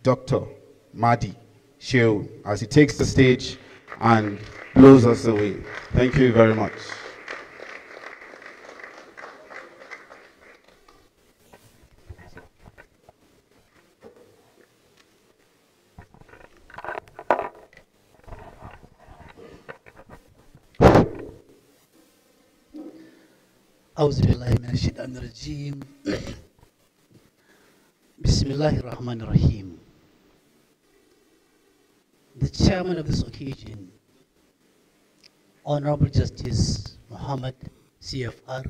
Dr. Mahadi Shehu as he takes the stage and blows us away. Thank you very much. أعوذ بالله من الشيطان الرجيم بسم الله الرحمن الرحيم. The chairman of this occasion, Honorable Justice Muhammad CFR,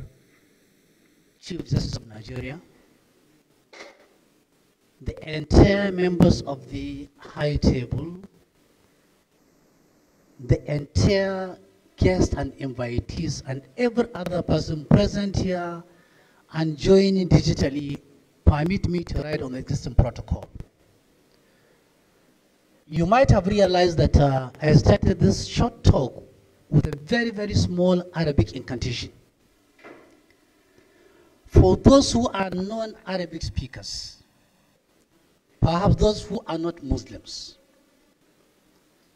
Chief Justice of Nigeria, the entire members of the High Table, the entire guests and invitees, and every other person present here and joining digitally, permit me to write on the existing protocol. You might have realized that I started this short talk with a very, very small Arabic incantation. For those who are non-Arabic speakers, perhaps those who are not Muslims,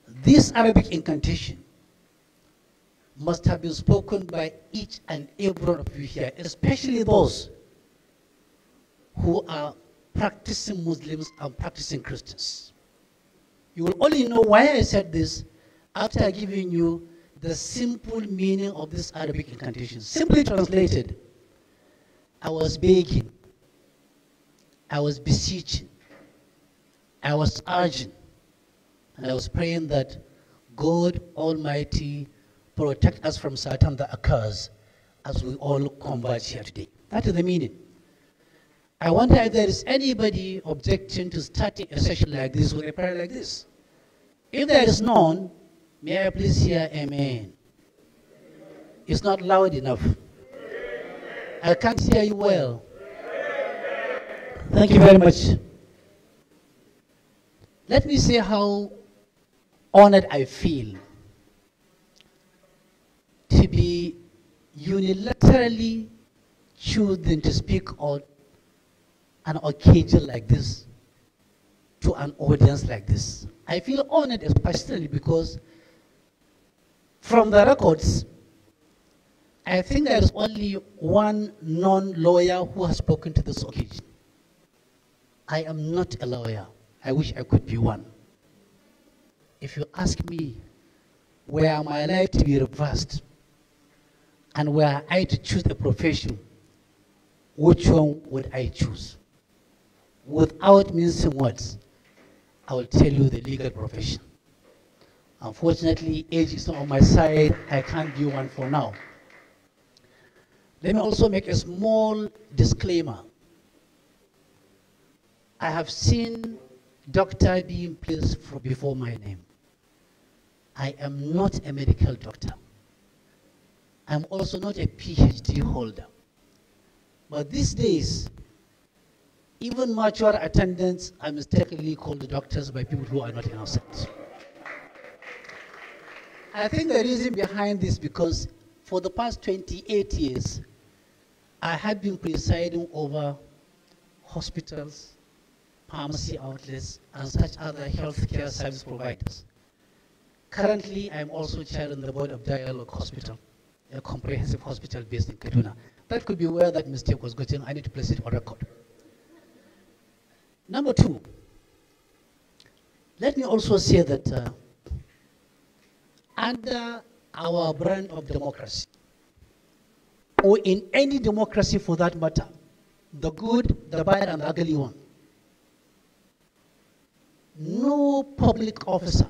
this Arabic incantation must have been spoken by each and every one of you here, especially those who are practicing Muslims and practicing Christians. You will only know why I said this after giving you the simple meaning of this Arabic incantation. Simply translated, I was begging, I was beseeching, I was urging, and I was praying that God Almighty protect us from Satan that occurs as we all converge here today. That is the meaning. I wonder if there is anybody objecting to starting a session like this with a prayer like this. If there is none, may I please hear amen? It's not loud enough. I can't hear you well. Thank you very much. Let me say how honored I feel to be unilaterally choosing to speak on an occasion like this to an audience like this. I feel honored especially because from the records, I think there is only one non-lawyer who has spoken to this occasion. I am not a lawyer. I wish I could be one. If you ask me, were my life to be reversed, and were I to choose a profession, which one would I choose? Without mincing words, I will tell you the legal profession. Unfortunately, age is not on my side. I can't be one for now. Let me also make a small disclaimer. I have seen doctor being placed before my name. I am not a medical doctor. I'm also not a PhD holder. But these days, even mature attendants are mistakenly called doctors by people who are not innocent. I think the reason behind this because for the past 28 years, I have been presiding over hospitals, pharmacy outlets, and such other healthcare service providers. Currently, I'm also chairing the board of Dialogue Hospital, a comprehensive hospital based in Kaduna. That could be where that mistake was gotten. I need to place it on record. Number two, let me also say that under our brand of democracy, or in any democracy for that matter, the good, the bad, and the ugly one, no public officer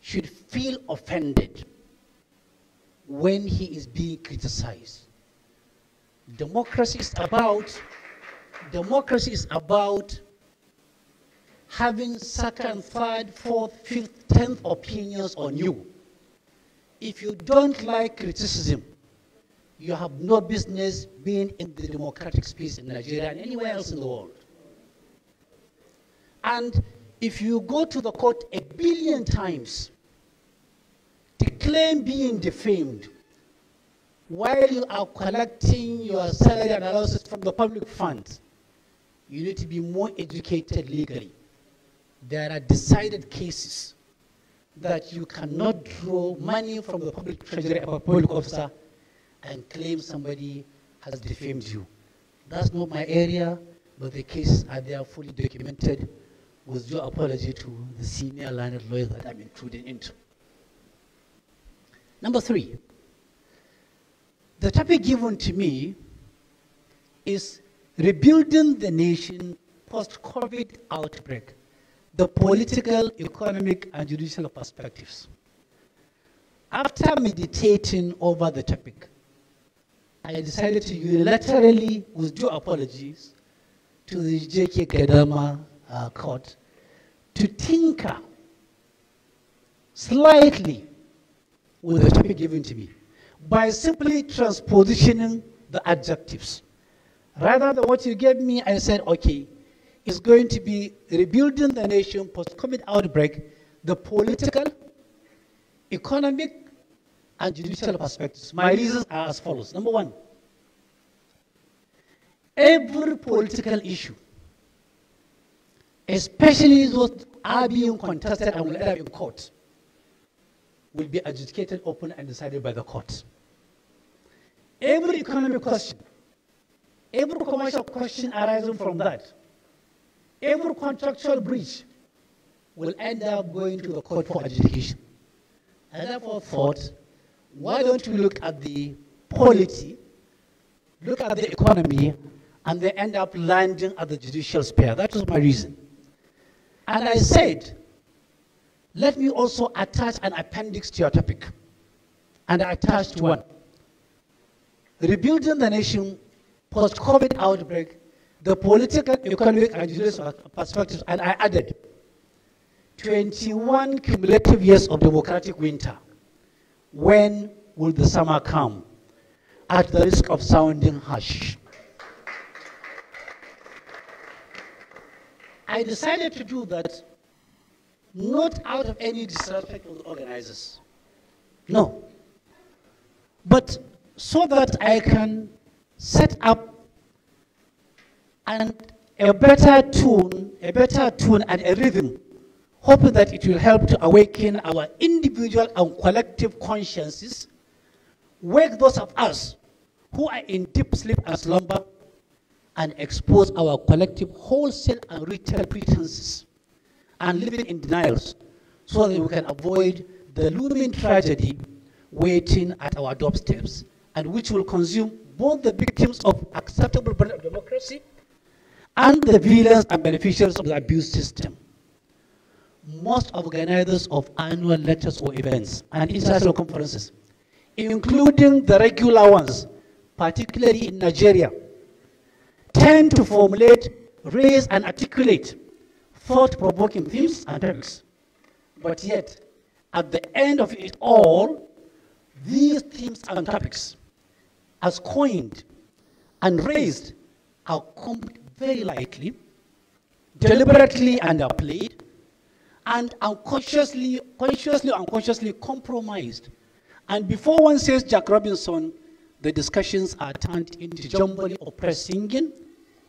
should feel offended when he is being criticized. Democracy is about having second, third, fourth, fifth, 10th opinions on you. If you don't like criticism, you have no business being in the democratic space in Nigeria and anywhere else in the world. And if you go to the court 1 billion times to claim being defamed while you are collecting your salary and allowances from the public funds, you need to be more educated legally. There are decided cases that you cannot draw money from the public treasury of a public officer and claim somebody has defamed you. That's not my area, but the cases are there fully documented, with due apology to the senior learned lawyers that I'm intruding into. Number 3, the topic given to me is rebuilding the nation post-COVID outbreak, the political, economic, and judicial perspectives. After meditating over the topic, I decided to unilaterally, with due apologies, to the J.K. Kedama court to tinker slightly with the topic given to me by simply transpositioning the adjectives. Rather than what you gave me, I said, okay, it's going to be rebuilding the nation post-COVID outbreak, the political, economic, and judicial perspectives. My reasons are as follows. Number 1, every political issue, especially those are being contested and will end up in court, will be adjudicated, open, and decided by the court. Every economic question, every commercial question arising from that, every contractual breach will end up going to the court for adjudication. And therefore thought, why don't we look at the polity, look at the economy, and they end up landing at the judicial sphere. That was my reason. And I said, let me also attach an appendix to your topic. And I attached one. Rebuilding the nation post-COVID outbreak, the political, economic, and judicial perspectives. And I added 21 cumulative years of democratic winter. When will the summer come? At the risk of sounding harsh. I decided to do that not out of any disrespect of the organizers. No. But so that I can set up a better tune and a rhythm, hoping that it will help to awaken our individual and collective consciences, wake those of us who are in deep sleep and slumber, and expose our collective wholesale and retail pretenses and living in denials, so that we can avoid the looming tragedy waiting at our doorsteps, and which will consume both the victims of acceptable brand of democracy and the villains and beneficiaries of the abuse system. Most organizers of annual lectures or events and international conferences, including the regular ones, particularly in Nigeria, tend to formulate, raise, and articulate thought-provoking themes and topics. But yet, at the end of it all, these themes and topics, as coined and raised, are combed very lightly, deliberately underplayed, and consciously compromised. And before one says Jack Robinson, the discussions are turned into jumbly oppressed singing,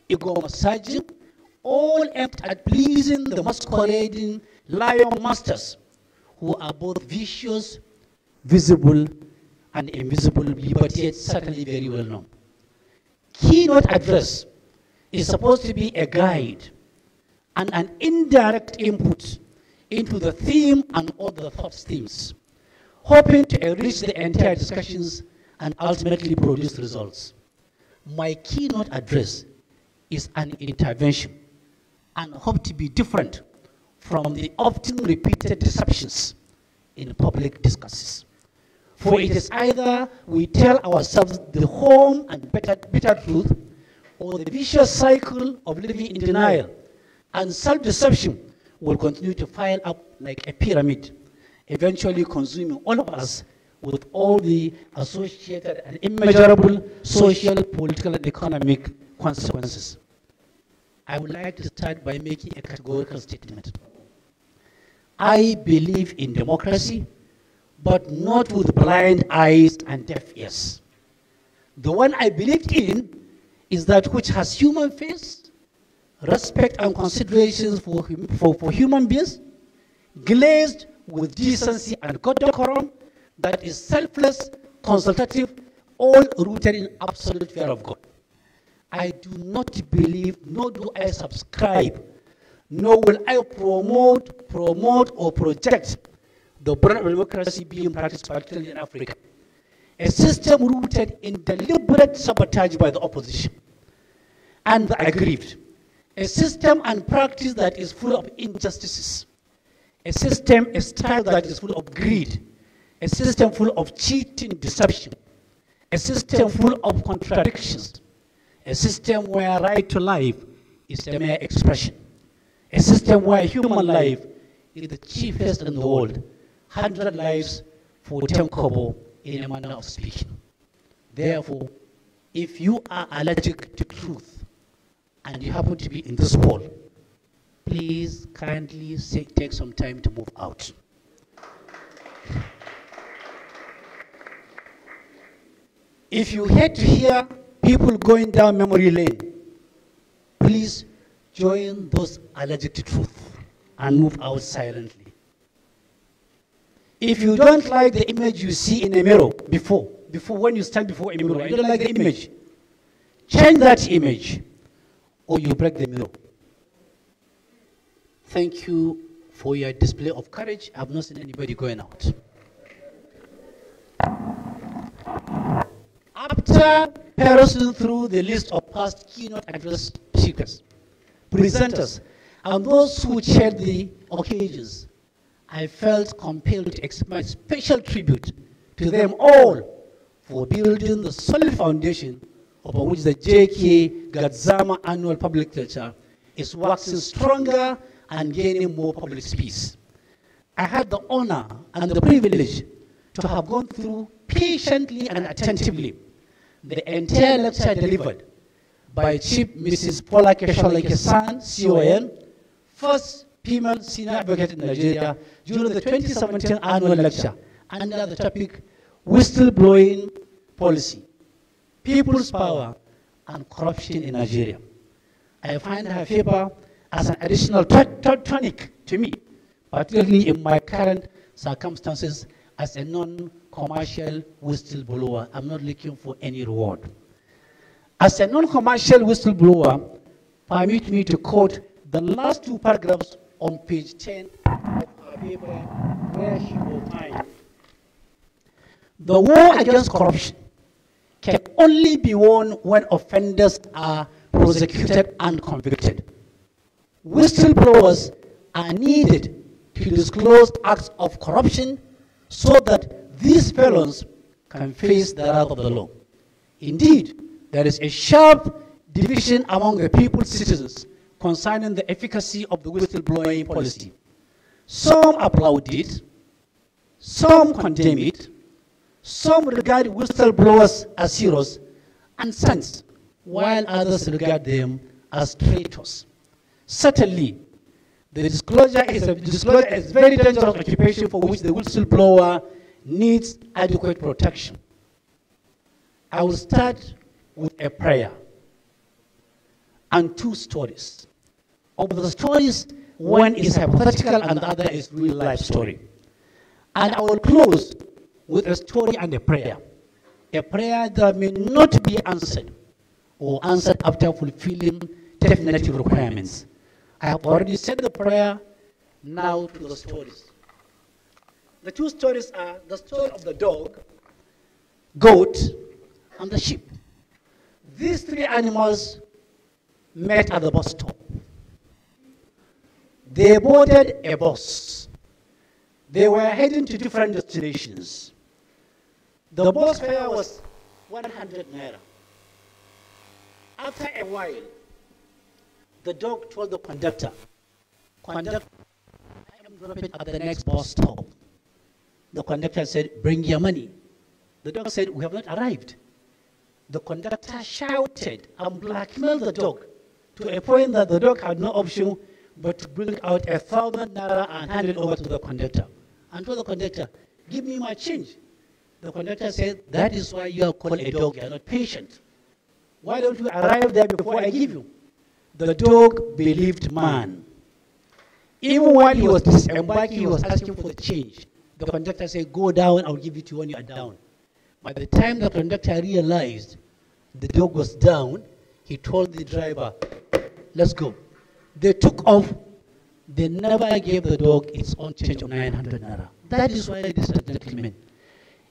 ego massaging, all aimed at pleasing the masquerading lion masters, who are both vicious, visible, and invisible, but yet certainly very well known. Keynote address is supposed to be a guide and an indirect input into the theme and all the thought themes, hoping to enrich the entire discussions and ultimately produce results. My keynote address is an intervention and hope to be different from the often repeated deceptions in public discourses. For it is either we tell ourselves the home and bitter truth, or the vicious cycle of living in denial and self-deception will continue to pile up like a pyramid, eventually consuming all of us with all the associated and immeasurable social, political, and economic consequences. I would like to start by making a categorical statement. I believe in democracy, but not with blind eyes and deaf ears. The one I believed in is that which has human face, respect and considerations for human beings, glazed with decency and good decorum, that is selfless, consultative, all rooted in absolute fear of God. I do not believe, nor do I subscribe, nor will I promote or project the brand of democracy being practiced particularly in Africa. A system rooted in deliberate sabotage by the opposition and the aggrieved. A system and practice that is full of injustices. A system, a style that is full of greed. A system full of cheating, deception. A system full of contradictions. A system where right to life is a mere expression. A system where human life is the cheapest in the world. 100 lives for 10 kobo in a manner of speaking. Therefore, if you are allergic to truth and you happen to be in this world, please kindly take some time to move out. If you hate to hear people going down memory lane, please join those allergic to truth and move out silently. If you don't like the image you see in a mirror before when you stand before a mirror, you don't like the image, change that image or you break the mirror. Thank you for your display of courage. I have not seen anybody going out. After perusing through the list of past keynote address speakers, presenters, and those who chaired the occasions, I felt compelled to express special tribute to them all for building the solid foundation upon which the JK Gadzama Annual Public Lecture is waxing stronger and gaining more public space. I had the honor and the privilege to have gone through patiently and attentively the entire lecture delivered by Chief Mrs. Paula Keshalake-san, CON, first female senior advocate in Nigeria, during the 2017 annual lecture under the topic Whistleblowing Policy, People's Power and Corruption in Nigeria. I find her paper as an additional tonic to me, particularly in my current circumstances as a non-commercial whistleblower. I'm not looking for any reward. As a non-commercial whistleblower, permit me to quote the last two paragraphs on page 10 of her paper, where she opined, "The war against corruption can only be won when offenders are prosecuted and convicted. Whistleblowers are needed to disclose acts of corruption so that these felons can face the wrath of the law. Indeed, there is a sharp division among the people's citizens concerning the efficacy of the whistleblowing policy. Some applaud it, some condemn it, some regard whistleblowers as heroes and saints, while others regard them as traitors. Certainly, the disclosure is a very dangerous occupation for which the whistleblower needs adequate protection. I will start with a prayer and two stories. Of the stories, one is hypothetical and the other is real life story. And I will close with a story and a prayer that may not be answered or answered after fulfilling definitive requirements. I have already said the prayer, now to the stories. The two stories are the story of the dog, goat, and the sheep. These three animals met at the bus stop. They boarded a bus. They were heading to different destinations. The bus fare was 100 naira. After a while, the dog told the conductor, "Conductor, I am dropping at the next bus stop." The conductor said, "Bring your money." The dog said, "We have not arrived." The conductor shouted and blackmailed the dog to a point that the dog had no option but to bring out 1,000 naira and hand it over to the conductor. And told the conductor, "Give me my change." The conductor said, "That is why you are called a dog, you are not patient. Why don't you arrive there before I give you?" The dog believed man. Even while he was disembarking, he was asking for the change. The conductor said, go down, I'll give it to you when you are down. By the time the conductor realized the dog was down, he told the driver, let's go. They took off. They never gave the dog its own change of 900 naira. That is why, ladies and gentlemen,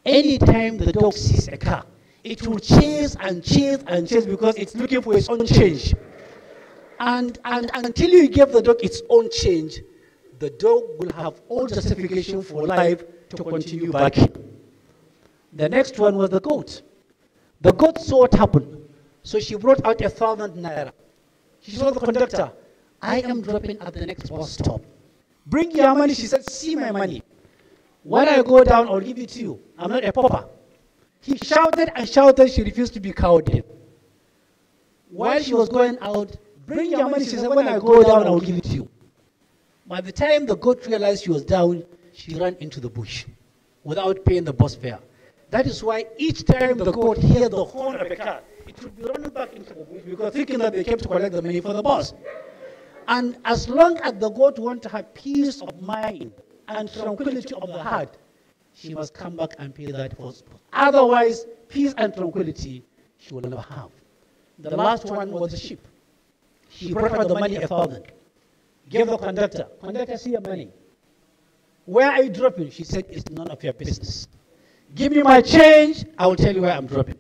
anytime the dog sees a car, it will chase and chase and chase because it's looking for its own change. And until you give the dog its own change, the dog will have all justification for life to continue barking. The next one was the goat. The goat saw what happened, so she brought out 1,000 naira. She told the conductor, I am dropping at the next bus stop. Bring your money. She said, see my money. When I go down, I'll give it to you. I'm not a pauper. He shouted and shouted. She refused to be cowed. While she was going out, bring your money. She said, when I go down, I'll give it to you. By the time the goat realized she was down, she ran into the bush without paying the bus fare. That is why each time the goat heard the horn of a car, it would be running back into the bush because thinking that they came to collect the money for the bus. And as long as the goat wants to have peace of mind and tranquility of the heart, she must come back and pay that first. Otherwise, peace and tranquility she will never have. The last one was the sheep. She brought her the money 1,000. Gave the conductor. Conductor, see your money. Where are you dropping? She said, it's none of your business. Give me my change, I will tell you where I'm dropping.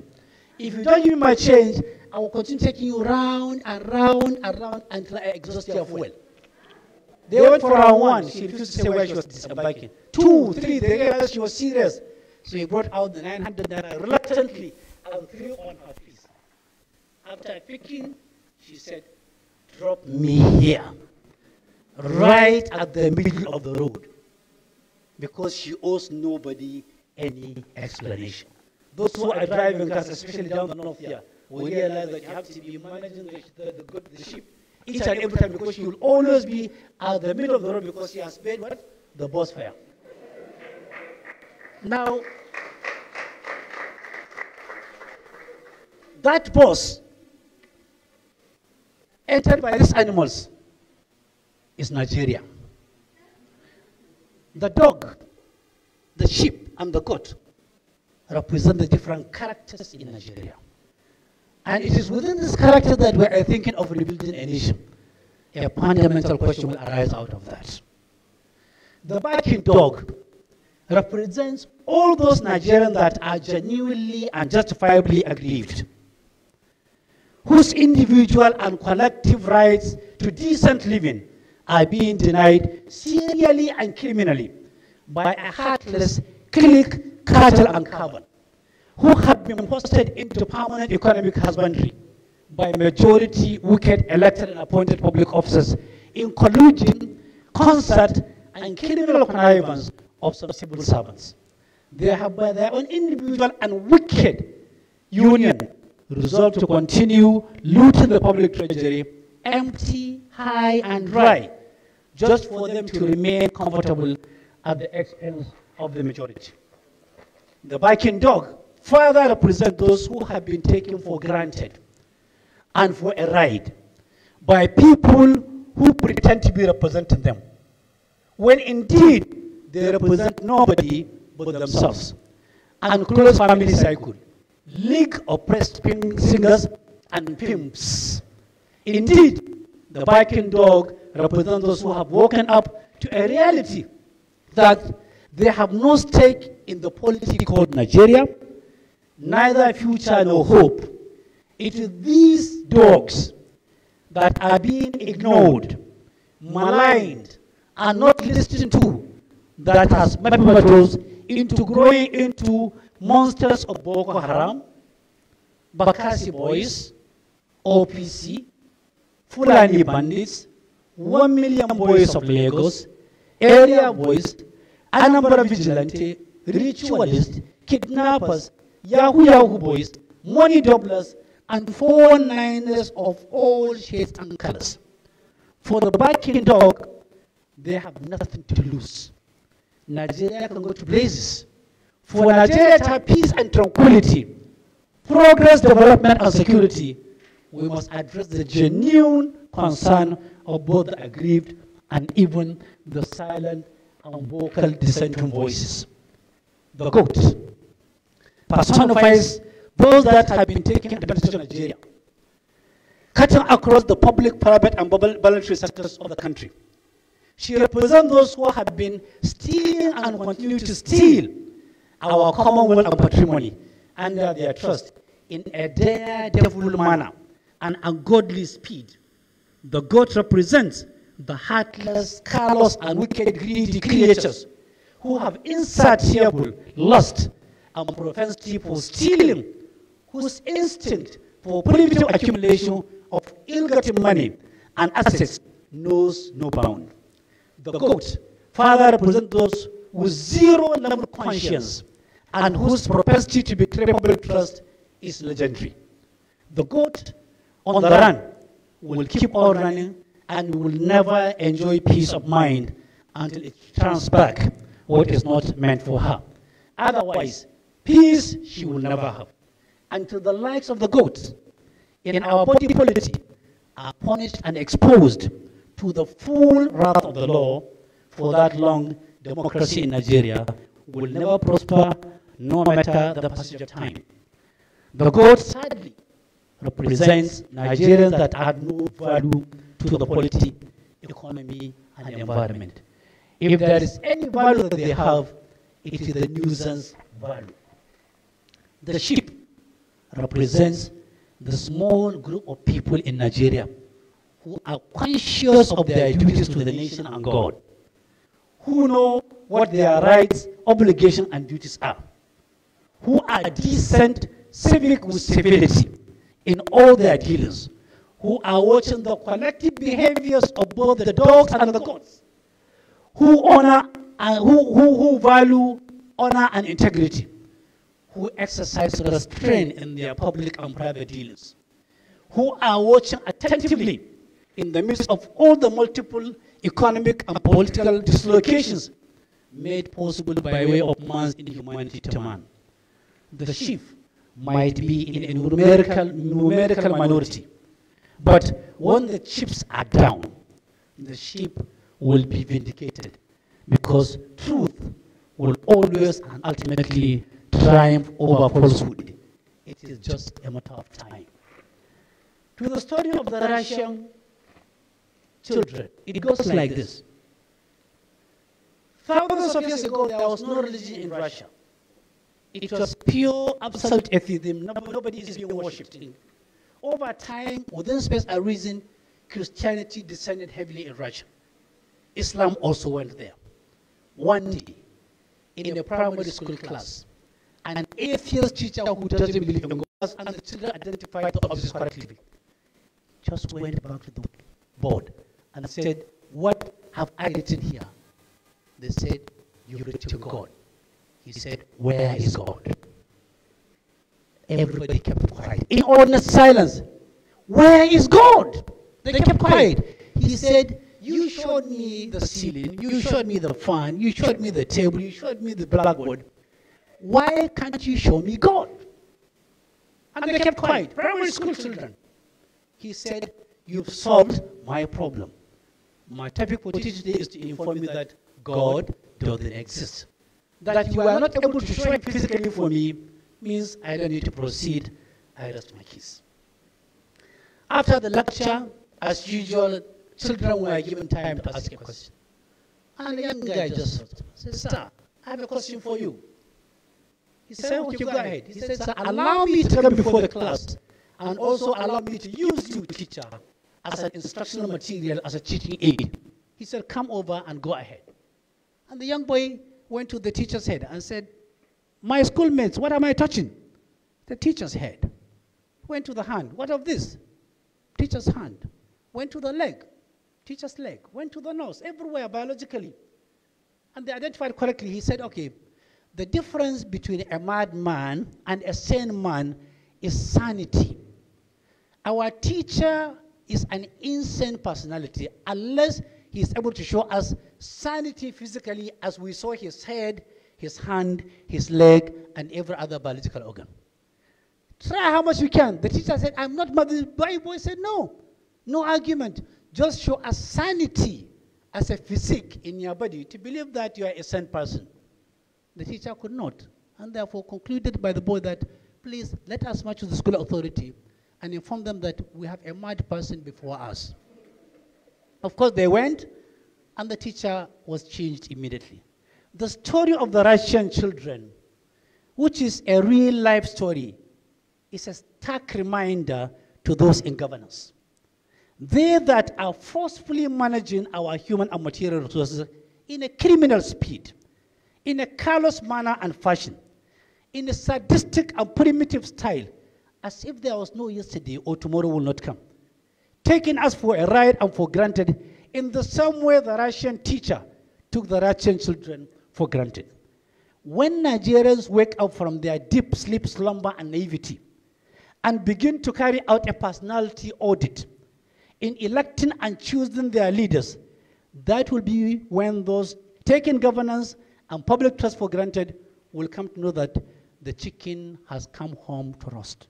If you don't give me my change, I will continue taking you round and round and round until I exhaust your fuel. They went for round 1. She refused to say where she was disembarking. 2, 3, they realized she was serious. So he brought out the 900 naira reluctantly and threw on her piece. After picking, she said, drop me here, right at the middle of the road, because she owes nobody any explanation. Those who are driving cars, especially down the north here, will realize that you have to be managing the sheep each and every time because she will always be at the middle of the road because she has paid what? The bus fare. Now, that bus entered by these animals is Nigeria. The dog, the sheep, and the goat represent the different characters in Nigeria. And it is within this character that we are thinking of rebuilding a nation. A fundamental question will arise out of that. The barking dog represents all those Nigerians that are genuinely and justifiably aggrieved, whose individual and collective rights to decent living are being denied serially and criminally by a heartless clique, cartel, and carbon, who have been posted into permanent economic husbandry by majority wicked elected and appointed public officers in collusion, concert, and criminal connivance of some civil servants. They have by their own individual and wicked union resolved to continue looting the public treasury empty, high, and dry, just for them to remain comfortable at the expense of the majority. The barking dog further represent those who have been taken for granted and for a ride by people who pretend to be representing them, when indeed they represent nobody but themselves and close family cycle, league of pressed singers and pimps. Indeed, the barking dog represents those who have woken up to a reality that they have no stake in the polity called Nigeria, neither future nor hope. It is these dogs that are being ignored, maligned, and not listened to that has metamorphosed into growing into monsters of Boko Haram, Bakassi boys, OPC, Fulani bandits, 1 million boys of Lagos, area boys, Anambra vigilante, ritualists, kidnappers, Yahoo boys, money doublers, and 419ers of all shades and colors. For the barking dog, they have nothing to lose. Nigeria can go to blazes. For Nigeria to have peace and tranquility, progress, development, and security, we must address the genuine concern of both the aggrieved and even the silent and vocal dissenting voices. The goat personifies those that have been taking advantage of Nigeria, cutting across the public, private, and voluntary sectors of the country. She represents those who have been stealing and continue to steal our commonwealth and patrimony under their trust in a daredevil manner and ungodly speed. The goat represents the heartless, callous, and wicked, greedy creatures who have insatiable lust and propensity for stealing, whose instinct for primitive accumulation of ill-gotten money and assets knows no bound. The goat further represents those with zero level conscience and whose propensity to betray public trust is legendary. The goat on the run will keep on running and will never enjoy peace of mind until it turns back what is not meant for her. Otherwise, peace she will never have. Until the likes of the goats in our body politic are punished and exposed to the full wrath of the law, for that long democracy in Nigeria will never prosper, no matter the passage of time. The goat sadly represents Nigerians that add no value to the polity, economy, and environment. If there is any value that they have, it is the nuisance value. The sheep represents the small group of people in Nigeria who are conscious of their duties to the nation and God, who know what their rights, obligations, and duties are, who are decent, civic with civility in all their dealings, who are watching the collective behaviors of both the dogs and the goats, who honor and who value honor and integrity, who exercise restraint in their public and private dealings, who are watching attentively in the midst of all the multiple economic and political dislocations made possible by way of man's inhumanity to man. The sheep might be in a numerical minority, but when the chips are down, the sheep will be vindicated, because truth will always and ultimately triumph over falsehood. It is just a matter of time. To the story of the Russian children, it goes like this. Thousands of years ago, there was no religion in Russia. It was pure, absolute atheism. Nobody is being worshipped. Over time, within space and reason, Christianity descended heavily in Russia. Islam also went there. One day, in a primary school class, an atheist teacher who doesn't believe in God, and the children identified the objects correctly, just went back to the board and said, "What have I written here?" They said, "You've written God." He said, "Where is God?" Everybody kept quiet. In honest silence. "Where is God?" They kept quiet. He said, "You showed me the ceiling, you showed me the fan, you showed me the table, you showed me the blackboard. Why can't you show me God?" And they kept quiet. Primary school children. He said, "You've solved my problem. My topic for today is to inform you that God doesn't exist. That you are not able to show it physically for me means I don't need to proceed. I rest my case." After the lecture, as usual, children were given time to ask a question. And the young guy just said, "Sir, I have a question for you." He said, "Okay, go ahead." He said, "Sir, allow me to come before the class and also allow me to use you, teacher, as an instructional material, as a teaching aid." He said, "Come over and go ahead." And the young boy went to the teacher's head and said, "My schoolmates, what am I touching?" The teacher's head. Went to the hand. "What of this?" Teacher's hand. Went to the leg. Teacher's leg. Went to the nose. Everywhere biologically. And they identified correctly. He said, "Okay, the difference between a mad man and a sane man is sanity. Our teacher is an insane personality unless he is able to show us sanity physically, as we saw his head, his hand, his leg, and every other biological organ. Try how much you can." The teacher said, "I'm not mad." The boy said, "No, No argument. Just show us sanity as a physique in your body to believe that you are a sane person. The teacher could not, and therefore concluded by the boy that, please let us march to the school authority and inform them that we have a mad person before us. Of course, they went, and the teacher was changed immediately. The story of the Russian children, which is a real life story, is a stark reminder to those in governance. They that are forcefully managing our human and material resources in a criminal speed, in a callous manner and fashion, in a sadistic and primitive style, as if there was no yesterday or tomorrow will not come, taking us for a ride and for granted in the same way the Russian teacher took the Russian children for granted. When Nigerians wake up from their deep sleep, slumber, and naivety and begin to carry out a personality audit in electing and choosing their leaders, that will be when those taking governance and public trust for granted will come to know that the chicken has come home to roast.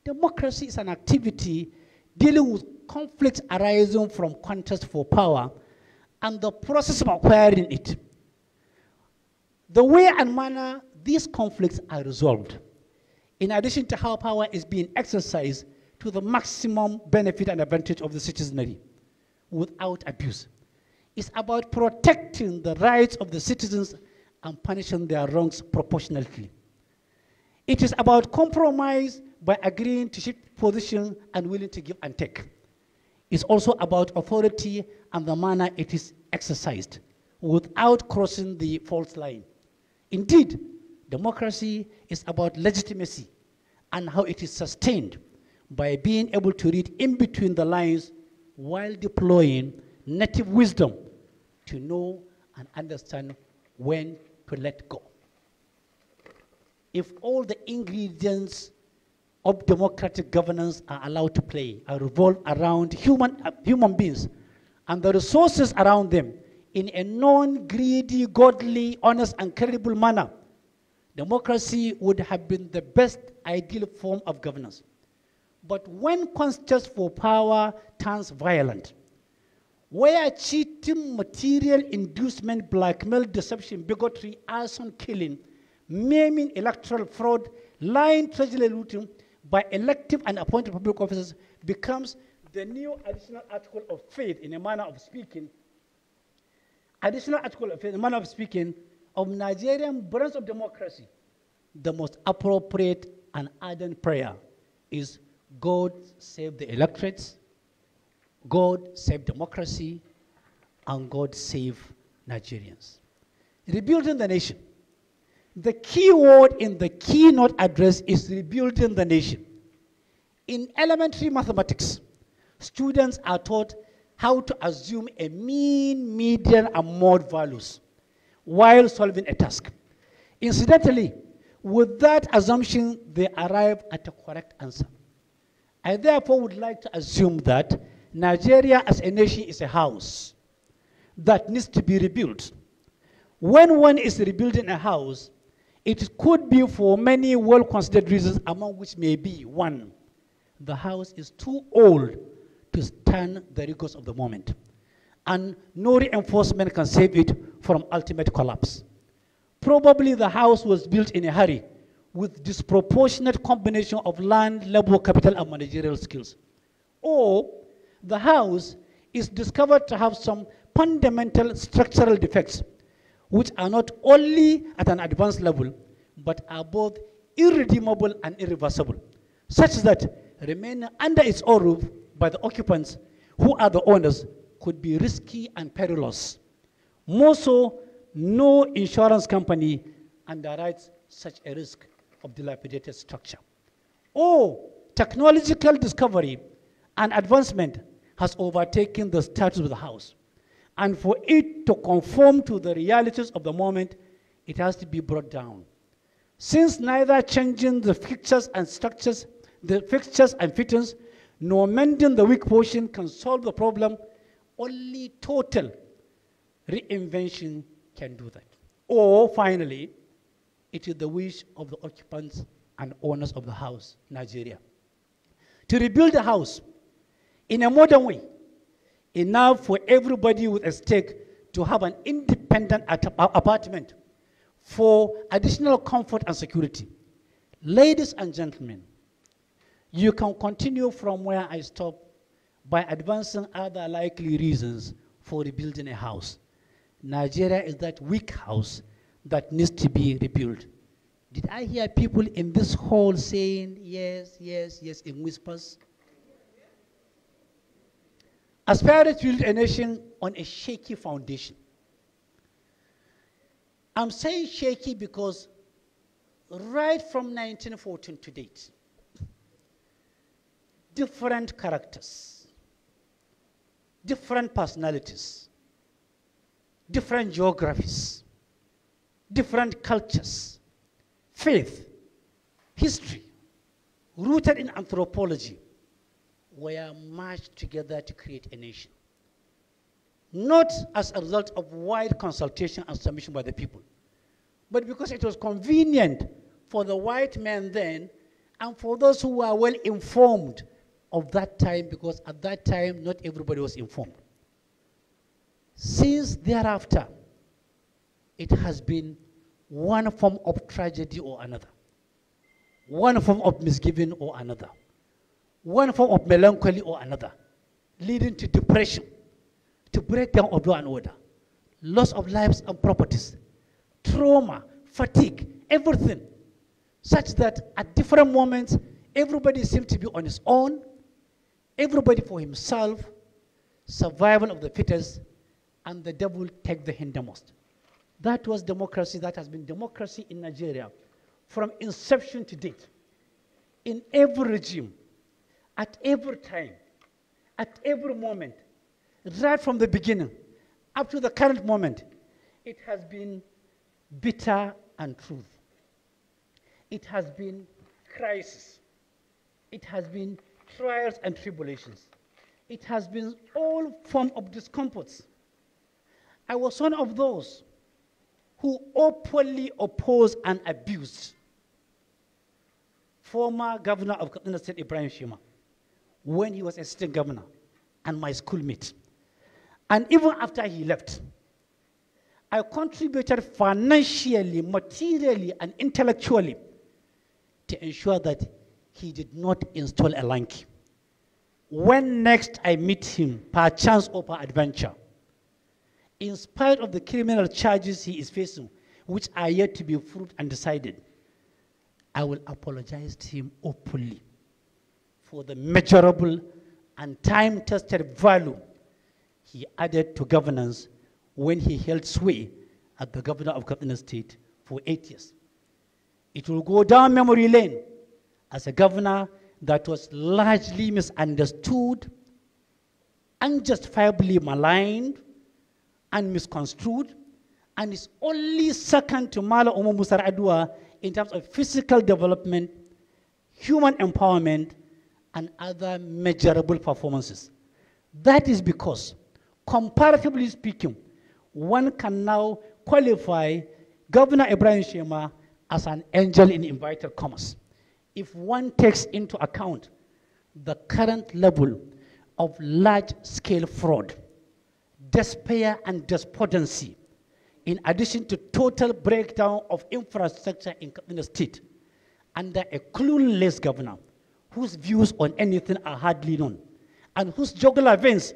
Democracy is an activity dealing with conflicts arising from contest for power and the process of acquiring it. The way and manner these conflicts are resolved, in addition to how power is being exercised to the maximum benefit and advantage of the citizenry without abuse, is about protecting the rights of the citizens and punishing their wrongs proportionately. It is about compromise by agreeing to shift position and willing to give and take. It's also about authority and the manner it is exercised without crossing the fault line. Indeed, democracy is about legitimacy and how it is sustained by being able to read in between the lines while deploying native wisdom to know and understand when to let go. If all the ingredients of democratic governance are allowed to play and revolve around human beings and the resources around them in a non-greedy, godly, honest, and credible manner, democracy would have been the best ideal form of governance. But when contest for power turns violent, where cheating, material inducement, blackmail, deception, bigotry, arson, killing, maiming, electoral fraud, lying, treasury looting by elective and appointed public officers becomes the new additional article of faith in a manner of speaking, of Nigerian branch of democracy, the most appropriate and ardent prayer is God save the electorates, God save democracy, and God save Nigerians. Rebuilding the nation. The key word in the keynote address is rebuilding the nation. In elementary mathematics, students are taught how to assume a mean, median, and mode values while solving a task. Incidentally, with that assumption, they arrive at a correct answer. I therefore would like to assume that Nigeria as a nation is a house that needs to be rebuilt. When one is rebuilding a house, it could be for many well-considered reasons, among which may be, one, the house is too old to stand the rigors of the moment, and no reinforcement can save it from ultimate collapse. Probably the house was built in a hurry with disproportionate combination of land, labor, capital, and managerial skills. Or the house is discovered to have some fundamental structural defects, which are not only at an advanced level, but are both irredeemable and irreversible, such that remaining under its own roof by the occupants, who are the owners, could be risky and perilous. More so, no insurance company underwrites such a risk of dilapidated structure. Or technological discovery and advancement has overtaken the status of the house. And for it to conform to the realities of the moment, it has to be brought down. Since neither changing the fixtures and structures, the fixtures and fittings, nor mending the weak portion can solve the problem, only total reinvention can do that. Or finally, it is the wish of the occupants and owners of the house, Nigeria, to rebuild the house in a modern way, enough for everybody with a stake to have an independent apartment for additional comfort and security. Ladies and gentlemen, you can continue from where I stopped by advancing other likely reasons for rebuilding a house. Nigeria is that weak house that needs to be rebuilt. Did I hear people in this hall saying yes, yes, yes in whispers? Aspire to build a nation on a shaky foundation. I'm saying shaky because right from 1914 to date, different characters, different personalities, different geographies, different cultures, faith, history, rooted in anthropology, were merged together to create a nation. Not as a result of wide consultation and submission by the people, but because it was convenient for the white men then and for those who were well informed of that time, because at that time not everybody was informed. Since thereafter, it has been one form of tragedy or another, one form of misgiving or another, one form of melancholy or another, leading to depression, to breakdown of law and order, loss of lives and properties, trauma, fatigue, everything, such that at different moments, everybody seems to be on his own, everybody for himself, survival of the fittest, and the devil take the hindermost. That was democracy. That has been democracy in Nigeria from inception to date. In every regime, at every time, at every moment, right from the beginning up to the current moment, it has been bitter and truth. It has been crisis. It has been trials and tribulations. It has been all form of discomforts. I was one of those who openly opposed and abused former governor of Kaduna State, Ibrahim Shima, when he was assistant governor and my schoolmate. And even after he left, I contributed financially, materially, and intellectually to ensure that he did not install a lanky. When next I meet him, per chance or per adventure, in spite of the criminal charges he is facing, which are yet to be proved and decided, I will apologize to him openly for the measurable and time-tested value he added to governance when he held sway as the governor of Kaduna State for 8 years. It will go down memory lane as a governor that was largely misunderstood, unjustifiably maligned, and misconstrued, and is only second to Mala Umu Musa Adua in terms of physical development, human empowerment, and other measurable performances. That is because, comparatively speaking, one can now qualify Governor Ibrahim Shema as an angel in inverted commas, if one takes into account the current level of large-scale fraud, despair and despondency, in addition to total breakdown of infrastructure in the state, under a clueless governor whose views on anything are hardly known, and whose jugular veins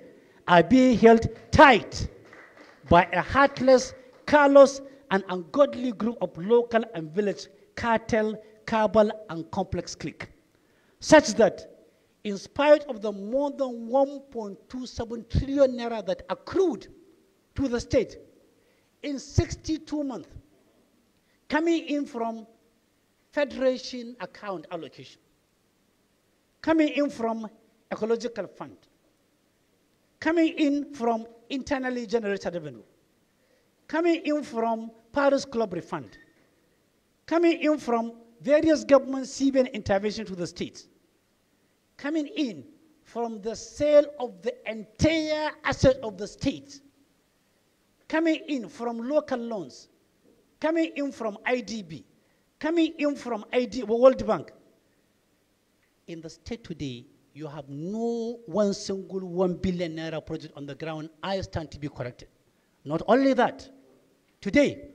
are being held tight by a heartless, callous, and ungodly group of local and village cartel, cabal, and complex clique, such that in spite of the more than 1.27 trillion naira that accrued to the state in 62 months, coming in from federation account allocation, coming in from ecological fund, coming in from internally generated revenue, coming in from Paris Club refund, coming in from various government CBN intervention to the states, coming in from the sale of the entire asset of the state, coming in from local loans, coming in from IDB, coming in from World Bank. In the state today, you have no one single 1 billion naira project on the ground. I stand to be corrected. Not only that, today,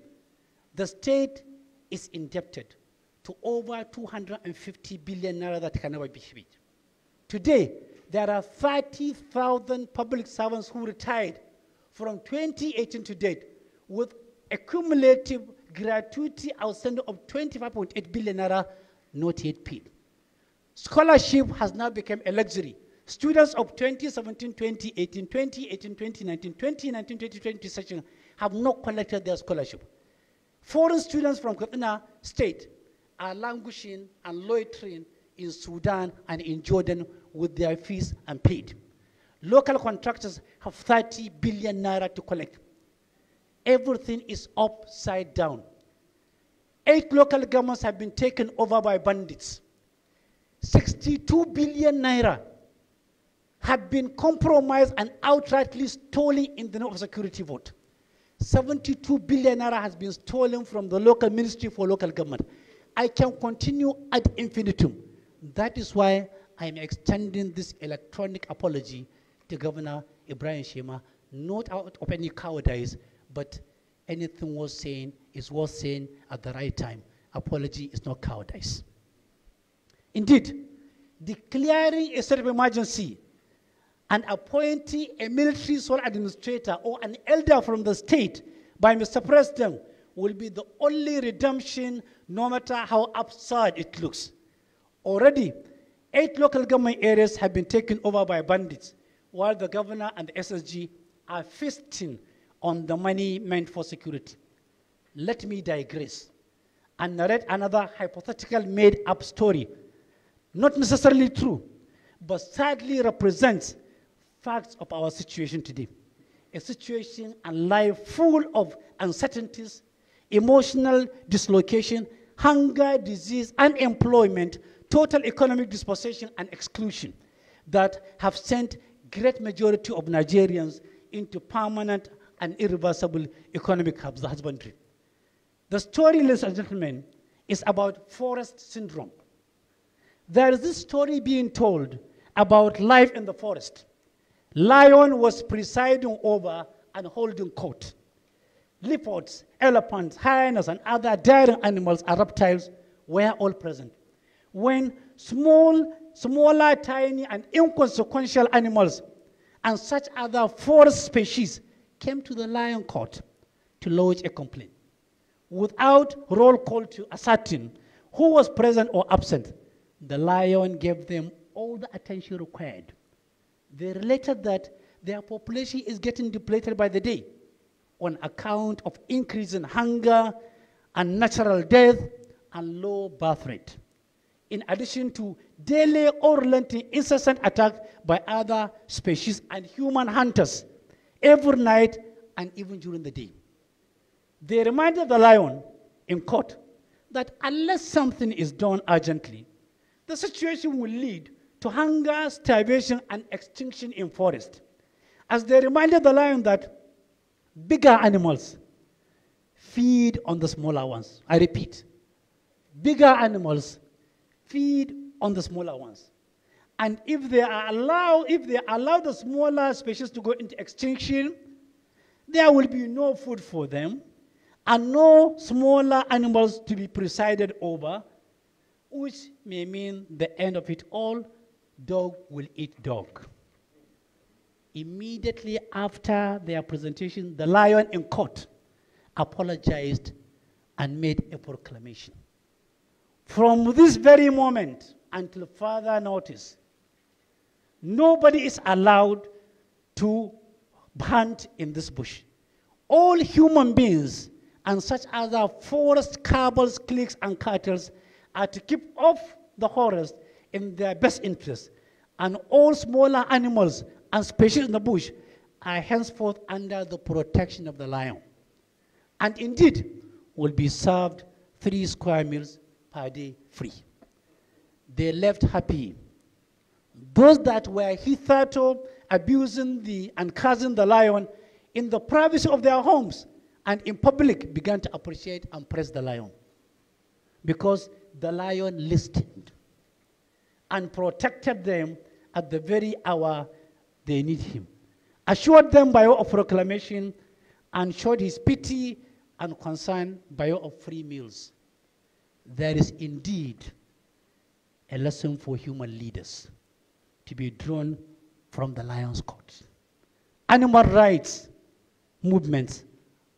the state is indebted to over 250 billion naira that can never be paid. Today, there are 30,000 public servants who retired from 2018 to date with a cumulative gratuity outstanding of 25.8 billion naira not yet paid. Scholarship has now become a luxury. Students of 2017, 2018, 2018, 2019, 2019, 2020 session have not collected their scholarship. Foreign students from Katsina State are languishing and loitering in Sudan and in Jordan with their fees unpaid. Local contractors have 30 billion naira to collect. Everything is upside down. 8 local governments have been taken over by bandits. 62 billion naira have been compromised and outrightly stolen in the name of security vote. 72 billion naira has been stolen from the local ministry for local government. I can continue ad infinitum. That is why I'm extending this electronic apology to Governor Ibrahim Shema, not out of any cowardice, but anything worth saying is worth saying at the right time. Apology is not cowardice. Indeed, declaring a state of emergency and appointing a military sole administrator or an elder from the state by Mr. President will be the only redemption, no matter how absurd it looks. Already, 8 local government areas have been taken over by bandits, while the governor and the SSG are feasting on the money meant for security. Let me digress and narrate another hypothetical made-up story, not necessarily true, but sadly represents facts of our situation today. A situation and life full of uncertainties, emotional dislocation, hunger, disease, unemployment, total economic dispossession and exclusion that have sent great majority of Nigerians into permanent and irreversible economic husbandry. The story, ladies and gentlemen, is about forest syndrome. There is this story being told about life in the forest. Lion was presiding over and holding court. Leopards, elephants, hyenas, and other daring animals and reptiles were all present. When smaller, tiny, and inconsequential animals and such other forest species came to the lion court to lodge a complaint, without roll call to ascertain who was present or absent, the lion gave them all the attention required. They related that their population is getting depleted by the day on account of increasing hunger and natural death and low birth rate, in addition to daily or relenting incessant attack by other species and human hunters every night and even during the day. They reminded the lion in court that unless something is done urgently, the situation will lead to hunger, starvation, and extinction in forest. As they reminded the lion that bigger animals feed on the smaller ones. I repeat, bigger animals feed on the smaller ones. And if they allow the smaller species to go into extinction, there will be no food for them and no smaller animals to be presided over, which may mean the end of it all. Dog will eat dog. Immediately after their presentation, the lion in court apologized and made a proclamation. From this very moment until further notice, nobody is allowed to hunt in this bush. All human beings and such other forest cabals, cliques, and cartels are to keep off the forest in their best interest, and all smaller animals and species in the bush are henceforth under the protection of the lion, and indeed will be served 3 square meals per day free. They left happy. Those that were hitherto abusing and cursing the lion in the privacy of their homes and in public began to appreciate and praise the lion, because the lion listened and protected them at the very hour they need him, assured them by way of proclamation, and showed his pity and concern by way of free meals. There is indeed a lesson for human leaders to be drawn from the lion's court. Animal rights movements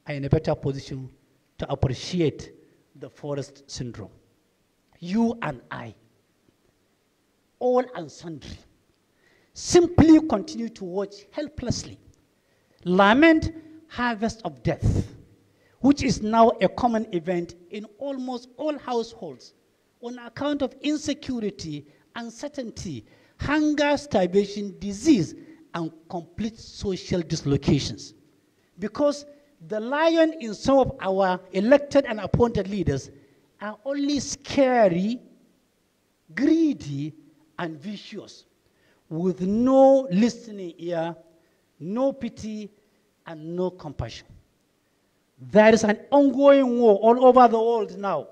are in a better position to appreciate the forest syndrome. You and I, all and sundry, simply continue to watch helplessly, lament harvest of death, which is now a common event in almost all households on account of insecurity, uncertainty, hunger, starvation, disease, and complete social dislocations. Because the lion in some of our elected and appointed leaders are only scary, greedy, and vicious, with no listening ear, no pity, and no compassion. There is an ongoing war all over the world now,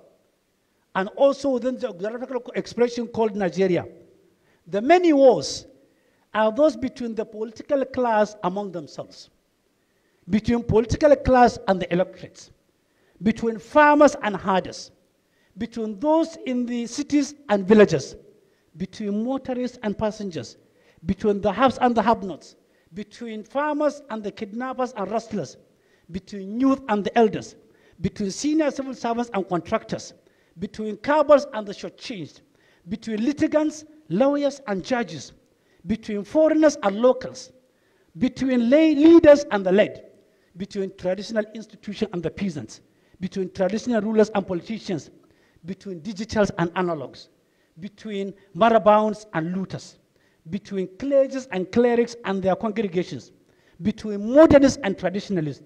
and also within the geographical expression called Nigeria. The many wars are those between the political class among themselves, between political class and the electorates, between farmers and herders, between those in the cities and villages, between motorists and passengers, between the haves and the have-nots, between farmers and the kidnappers and rustlers, between youth and the elders, between senior civil servants and contractors, between cabals and the shortchanged, between litigants, lawyers, and judges, between foreigners and locals, between lay leaders and the led, between traditional institutions and the peasants, between traditional rulers and politicians, between digitals and analogs, between marabouts and looters, between clergies and clerics and their congregations, between modernists and traditionalists,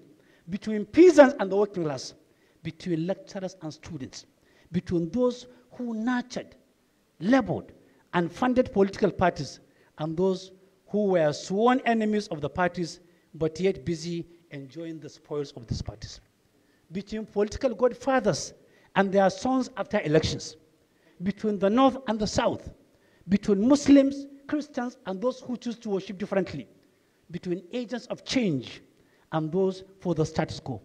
between peasants and the working class, between lecturers and students, between those who nurtured, labored, and funded political parties and those who were sworn enemies of the parties but yet busy enjoying the spoils of these parties, between political godfathers and their sons after elections, between the North and the South, between Muslims, Christians, and those who choose to worship differently, between agents of change and those for the status quo.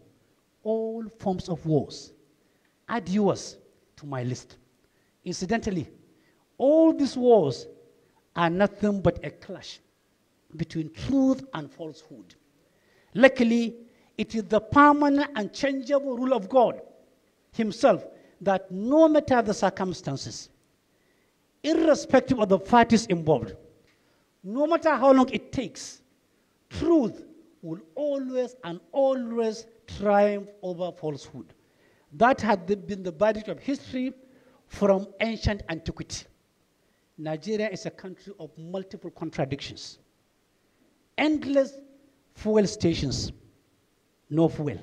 All forms of wars. Add yours to my list. Incidentally, all these wars are nothing but a clash between truth and falsehood. Luckily, it is the permanent and changeable rule of God himself that no matter the circumstances, irrespective of the parties involved, no matter how long it takes, truth will always and always triumph over falsehood. That had been the verdict of history from ancient antiquity. Nigeria is a country of multiple contradictions. Endless fuel stations, no fuel.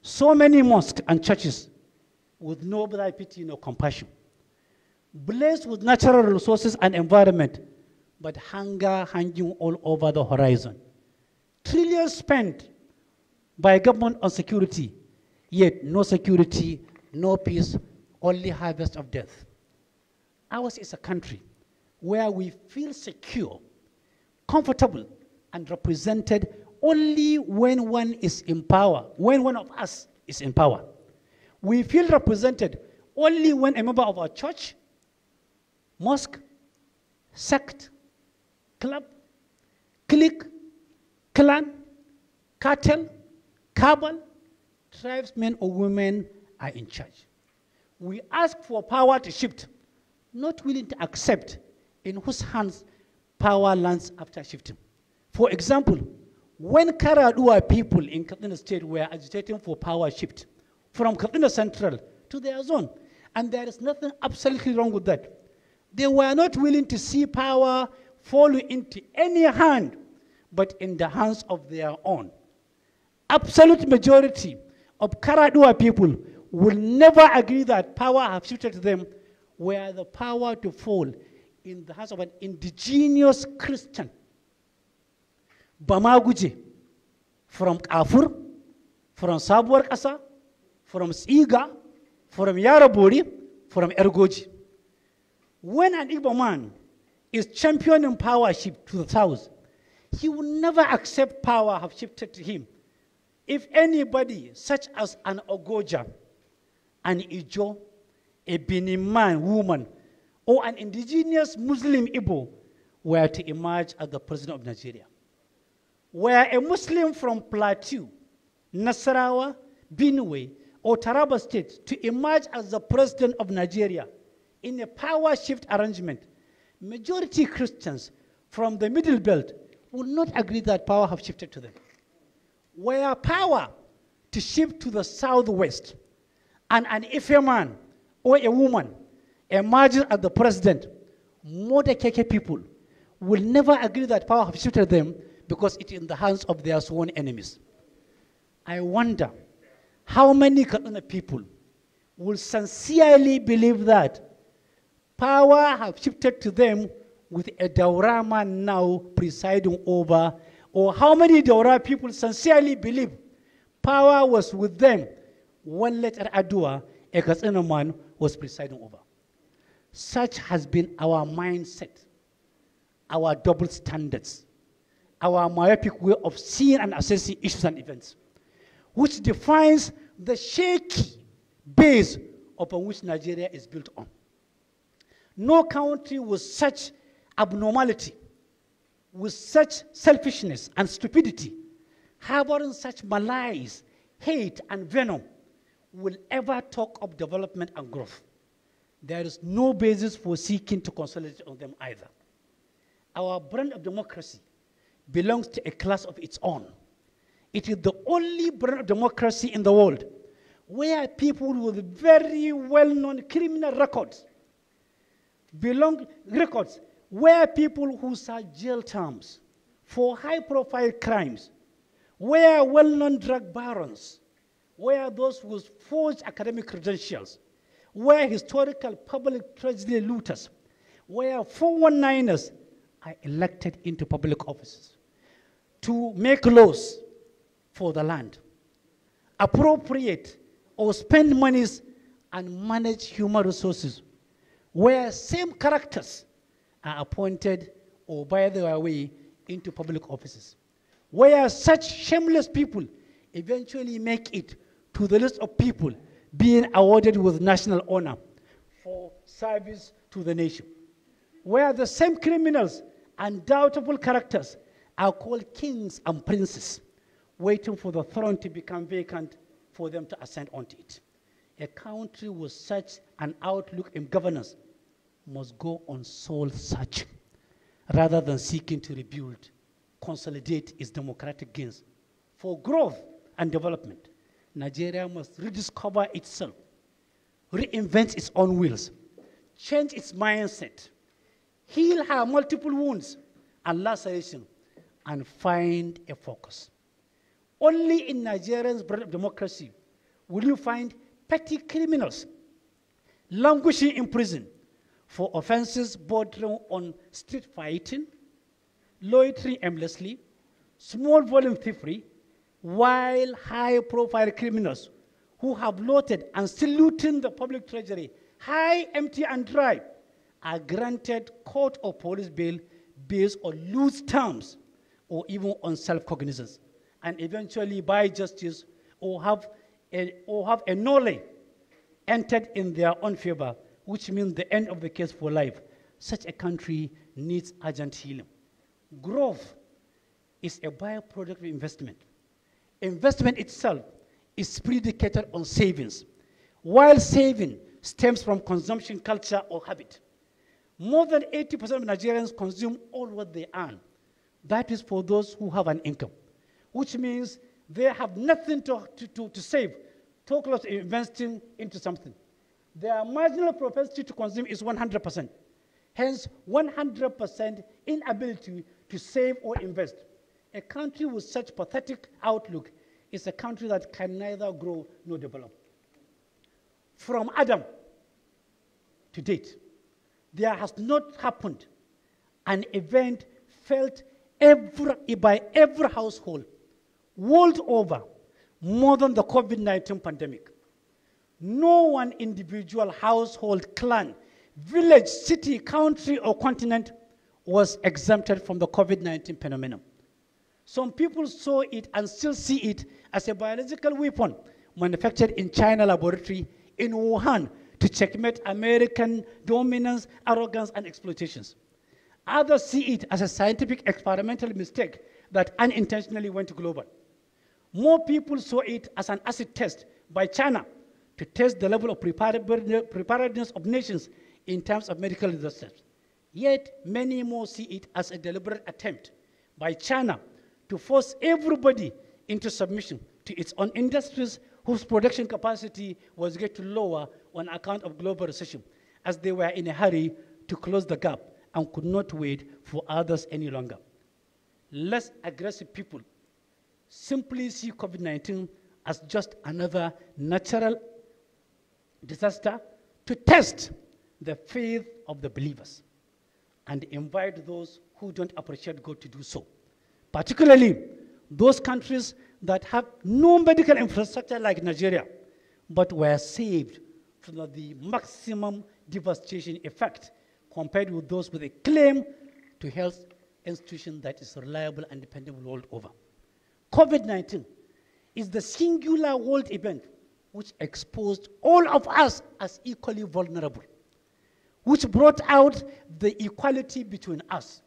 So many mosques and churches with no pity, no compassion. Blessed with natural resources and environment, but hunger hanging all over the horizon. Trillions spent by government on security, yet no security, no peace, only harvest of death. Ours is a country where we feel secure, comfortable, and represented only when one is in power, when one of us is in power. We feel represented only when a member of our church, mosque, sect, club, clique, clan, cartel, cabal, tribesmen or women are in charge. We ask for power to shift, not willing to accept in whose hands power lands after shifting. For example, when Karadua people in Katsina State were agitating for power shift from Katsina Central to their zone, and there is nothing absolutely wrong with that. They were not willing to see power fall into any hand but in the hands of their own. Absolute majority of Karadua people will never agree that power have shifted to them, were the power to fall in the hands of an indigenous Christian. Bamaguje, from Kafur, from Sabuwar Kasa, from Siga, from Yaraburi, from Ergoji. When an Igbo man is championing power shift to the south, he will never accept power have shifted to him. If anybody, such as an Ogoja, an Ijo, a Benin man, woman, or an indigenous Muslim Igbo were to emerge as the president of Nigeria, were a Muslim from Plateau, Nasarawa, Benue, or Taraba State to emerge as the president of Nigeria in a power shift arrangement, majority Christians from the Middle Belt will not agree that power have shifted to them. Were power to shift to the southwest, and an Ife man or a woman emerges as the president, Modekeke people will never agree that power have shifted them because it is in the hands of their sworn enemies. I wonder how many Kaduna people will sincerely believe that power have shifted to them with a Daurama now presiding over, or how many Daura people sincerely believe power was with them when later Adua, a Katsina man, was presiding over. Such has been our mindset, our double standards, our myopic way of seeing and assessing issues and events, which defines the shaky base upon which Nigeria is built on. No country with such abnormality, with such selfishness and stupidity, harboring such malice, hate, and venom, will ever talk of development and growth. There is no basis for seeking to consolidate on them either. Our brand of democracy belongs to a class of its own. It is the only brand of democracy in the world where people with very well-known criminal records where people who serve jail terms for high-profile crimes, where well-known drug barons, where those with forged academic credentials, where historical public treasury looters, where 419ers are elected into public offices to make laws for the land, appropriate or spend monies and manage human resources, where same characters are appointed or by their way into public offices, where such shameless people eventually make it to the list of people being awarded with national honor for service to the nation, where the same criminals and doubtful characters are called kings and princes, waiting for the throne to become vacant for them to ascend onto it. A country with such an outlook in governance must go on soul searching rather than seeking to rebuild, consolidate its democratic gains. For growth and development, Nigeria must rediscover itself, reinvent its own wheels, change its mindset, heal her multiple wounds and laceration, and find a focus. Only in Nigeria's brand of democracy will you find petty criminals languishing in prison for offenses bordering on street fighting, loitering aimlessly, small volume thievery, while high-profile criminals who have looted and still looting the public treasury, high, empty, and dry, are granted court or police bail based on loose terms or even on self-cognizance, and eventually by justice or have a nolle entered in their own favor, which means the end of the case for life. Such a country needs urgent healing. Growth is a byproduct of investment. Investment itself is predicated on savings, while saving stems from consumption culture or habit. More than 80% of Nigerians consume all what they earn. That is for those who have an income, which means they have nothing to save, talk about investing into something. Their marginal propensity to consume is 100%. Hence, 100% inability to save or invest. A country with such pathetic outlook is a country that can neither grow nor develop. From Adam to date, there has not happened an event felt by every household world over more than the COVID-19 pandemic. No one individual, household, clan, village, city, country, or continent was exempted from the COVID-19 phenomenon. Some people saw it and still see it as a biological weapon manufactured in China laboratory in Wuhan to checkmate American dominance, arrogance, and exploitations. Others see it as a scientific experimental mistake that unintentionally went global. More people saw it as an acid test by China to test the level of preparedness of nations in terms of medical disasters. Yet, many more see it as a deliberate attempt by China to force everybody into submission to its own industries whose production capacity was getting lower on account of global recession, as they were in a hurry to close the gap and could not wait for others any longer. Less aggressive people simply see COVID-19 as just another natural disaster to test the faith of the believers and invite those who don't appreciate God to do so, particularly those countries that have no medical infrastructure like Nigeria, but were saved from the maximum devastation effect compared with those with a claim to health institution that is reliable and dependable world over. COVID-19 is the singular world event which exposed all of us as equally vulnerable, which brought out the equality between us.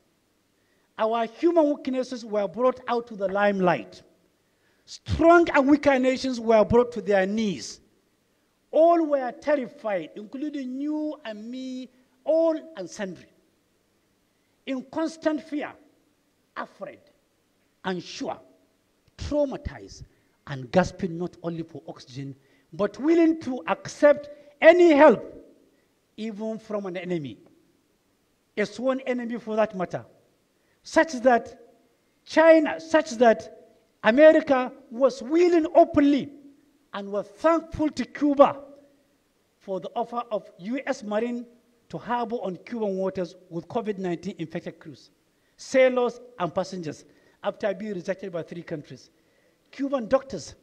Our human weaknesses were brought out to the limelight. Strong and weaker nations were brought to their knees. All were terrified, including you and me, all and sundry, in constant fear, afraid, unsure, traumatized, and gasping not only for oxygen, but willing to accept any help, even from an enemy, a sworn enemy for that matter, such that America was willing openly and was thankful to Cuba for the offer of U.S. Marine to harbor on Cuban waters with COVID-19 infected crews, sailors, and passengers after being rejected by 3 countries. Cuban doctors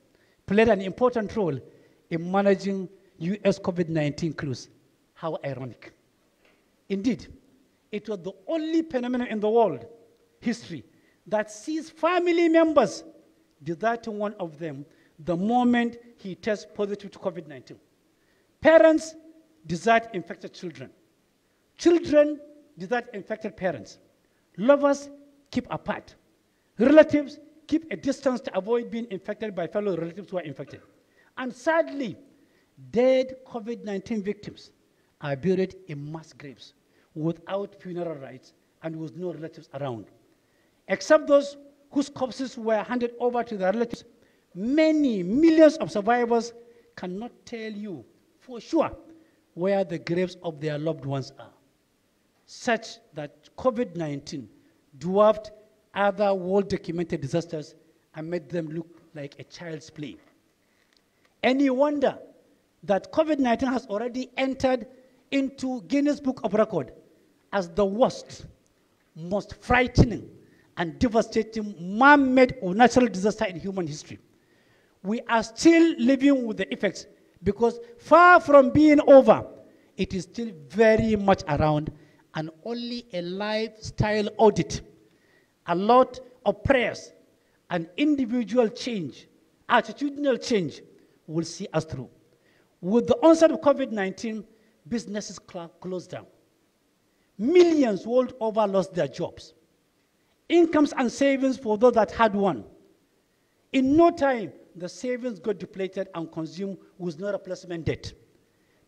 played an important role in managing U.S. COVID-19 crews. How ironic. Indeed, it was the only phenomenon in the world history that sees family members deserting one of them the moment he tests positive to COVID-19. Parents desert infected children. Children desert infected parents. Lovers keep apart. Relatives keep a distance to avoid being infected by fellow relatives who are infected. And sadly, dead COVID-19 victims are buried in mass graves without funeral rites and with no relatives around. Except those whose corpses were handed over to their relatives, many millions of survivors cannot tell you for sure where the graves of their loved ones are, such that COVID-19 dwarfed other world-documented disasters and made them look like a child's play. Any wonder that COVID-19 has already entered into Guinness Book of Record as the worst, most frightening, and devastating man-made or natural disaster in human history. We are still living with the effects because far from being over, it is still very much around, and only a lifestyle audit, a lot of prayers, and individual change, attitudinal change, will see us through. With the onset of COVID-19, businesses closed down. Millions world over lost their jobs. Incomes and savings for those that had one. In no time, the savings got depleted and consumed with no replacement debt.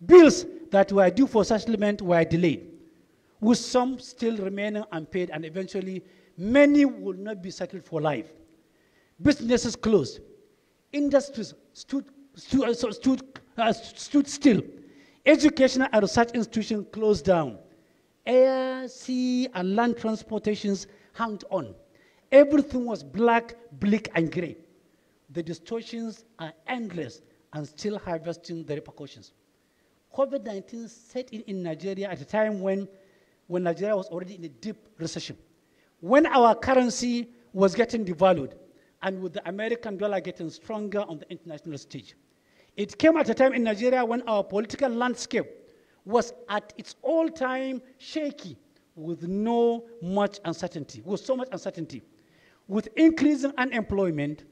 Bills that were due for settlement were delayed, with some still remaining unpaid, and eventually many will not be settled for life. Businesses closed. Industries stood still. Educational and research institutions closed down. Air, sea, and land transportations hung on. Everything was black, bleak, and gray. The distortions are endless and still harvesting the repercussions. COVID-19 set in Nigeria at a time when Nigeria was already in a deep recession, when our currency was getting devalued, and with the American dollar getting stronger on the international stage. It came at a time in Nigeria when our political landscape was at its all-time shaky, with so much uncertainty, with increasing unemployment,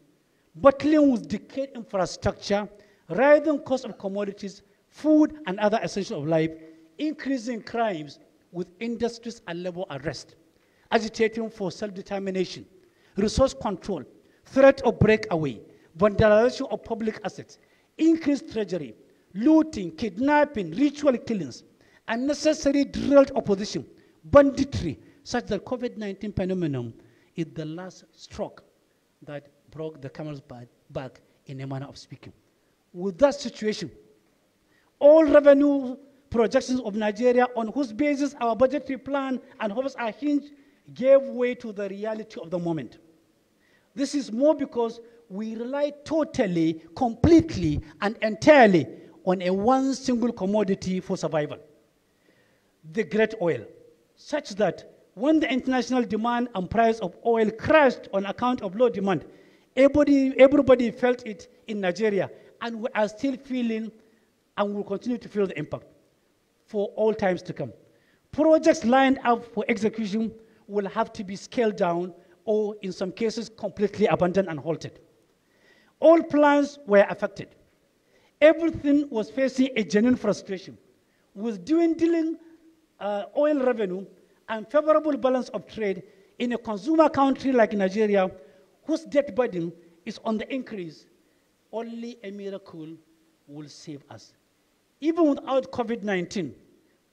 battling with decayed infrastructure, rising cost of commodities, food and other essentials of life, increasing crimes with industries and labor unrest, agitating for self-determination, resource control, threat of breakaway, vandalization of public assets, increased treasury, looting, kidnapping, ritual killings, unnecessary drilled opposition, banditry, such that COVID-19 phenomenon is the last stroke that broke the camel's back in a manner of speaking. With that situation, all revenue projections of Nigeria on whose basis our budgetary plan and hopes are hinged gave way to the reality of the moment. This is more because we rely totally, completely, and entirely on a one single commodity for survival, the great oil, such that when the international demand and price of oil crashed on account of low demand, everybody felt it in Nigeria, and we are still feeling and will continue to feel the impact for all times to come. Projects lined up for execution will have to be scaled down or in some cases completely abandoned and halted. All plans were affected. Everything was facing a genuine frustration with dwindling oil revenue and favorable balance of trade in a consumer country like Nigeria, whose debt burden is on the increase. Only a miracle will save us. Even without COVID-19,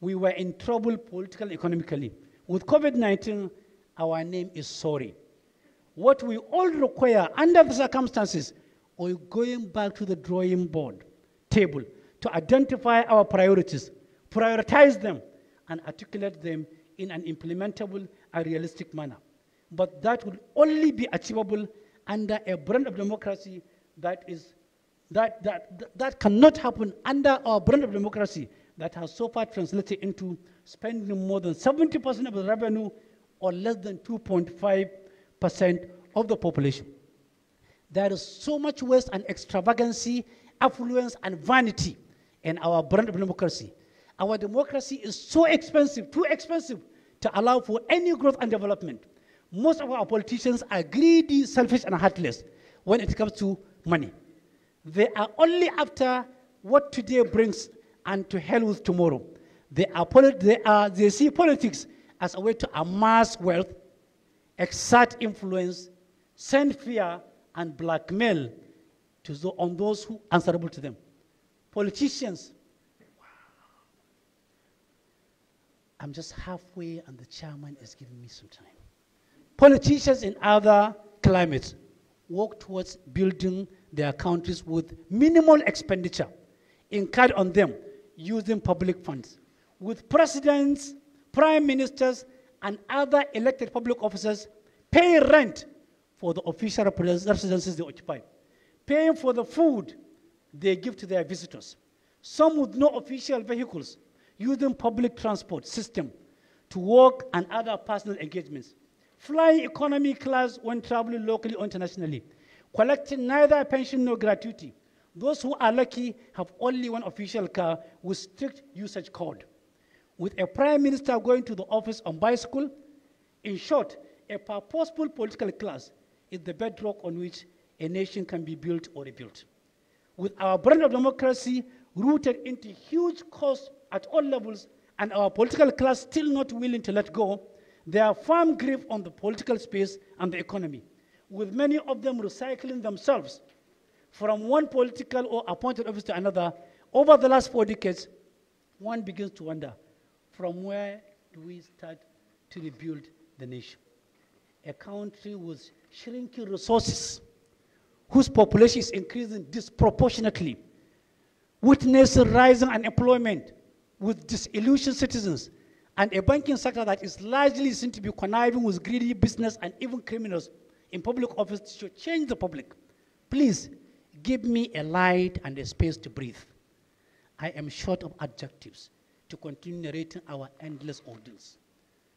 we were in trouble politically, economically. With COVID-19, our name is sorry. What we all require under the circumstances, we're going back to the drawing board table to identify our priorities, prioritize them, and articulate them in an implementable and realistic manner. But that will only be achievable under a brand of democracy that cannot happen under our brand of democracy that has so far translated into spending more than 70% of the revenue or less than 2.5% of the population. There is so much waste and extravagancy, affluence and vanity in our brand of democracy. Our democracy is so expensive, too expensive to allow for any growth and development. Most of our politicians are greedy, selfish, and heartless when it comes to money. They are only after what today brings and to hell with tomorrow. They see politics as a way to amass wealth, exert influence, send fear, and blackmail on those who are answerable to them. Politicians, wow. I'm just halfway and the chairman is giving me some time. Politicians in other climates work towards building their countries with minimal expenditure incurred on them using public funds. With presidents, prime ministers, and other elected public officers paying rent for the official residences they occupy, paying for the food they give to their visitors. Some with no official vehicles, using public transport system to work and other personal engagements, flying economy class when traveling locally or internationally, collecting neither pension nor gratuity. Those who are lucky have only one official car with strict usage code. With a prime minister going to the office on bicycle, in short, a purposeful political class is the bedrock on which a nation can be built or rebuilt. With our brand of democracy rooted into huge costs at all levels and our political class still not willing to let go, their firm grip on the political space and the economy, with many of them recycling themselves from one political or appointed office to another. Over the last 4 decades, one begins to wonder, from where do we start to rebuild the nation? A country with shrinking resources, whose population is increasing disproportionately, witnessing rising unemployment with disillusioned citizens, and a banking sector that is largely seen to be conniving with greedy business and even criminals in public office to change the public. Please, give me a light and a space to breathe. I am short of adjectives to continue narrating our endless ordeals.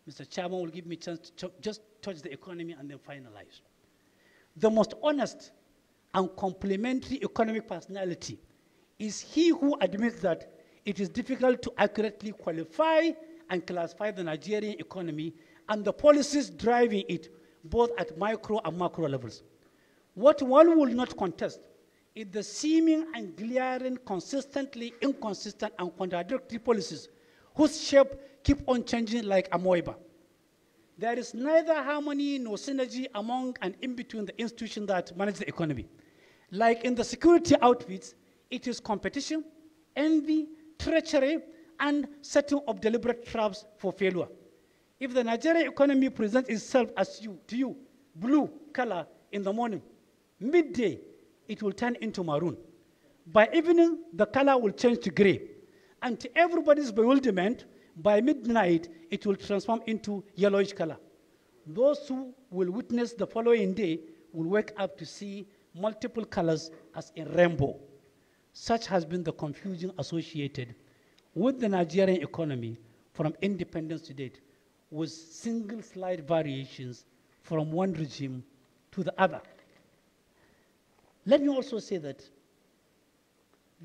Mr. Chairman will give me a chance to just touch the economy and then finalize. The most honest and complementary economic personality is he who admits that it is difficult to accurately qualify and classify the Nigerian economy and the policies driving it, both at micro and macro levels. What one will not contest is the seeming and glaring, consistently inconsistent and contradictory policies whose shape keep on changing like amoeba. There is neither harmony nor synergy among and in between the institutions that manage the economy. Like in the security outfits, it is competition, envy, treachery, and setting of deliberate traps for failure. If the Nigerian economy presents itself as to you, blue color in the morning, midday, it will turn into maroon. By evening, the color will change to gray. And to everybody's bewilderment, by midnight, it will transform into yellowish color. Those who will witness the following day will wake up to see multiple colors as a rainbow. Such has been the confusion associated with the Nigerian economy from independence to date, with single slight variations from one regime to the other. Let me also say that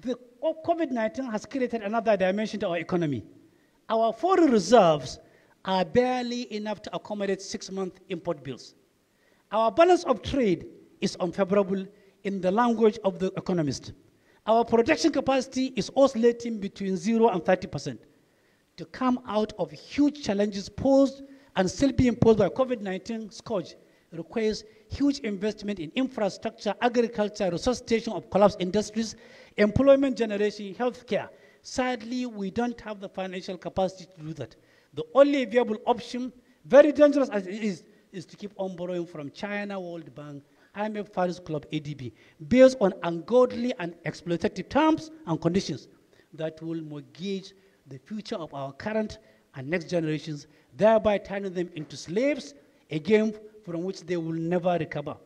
the COVID-19 has created another dimension to our economy. Our foreign reserves are barely enough to accommodate 6-month import bills. Our balance of trade is unfavorable in the language of the economist. Our production capacity is oscillating between 0 and 30%. To come out of huge challenges posed and still being posed by COVID-19 scourge requires huge investment in infrastructure, agriculture, resuscitation of collapsed industries, employment generation, healthcare. Sadly, we don't have the financial capacity to do that. The only viable option, very dangerous as it is to keep on borrowing from China, World Bank, IMF, Paris Club, ADB, based on ungodly and exploitative terms and conditions that will mortgage the future of our current and next generations, thereby turning them into slaves, a game from which they will never recover.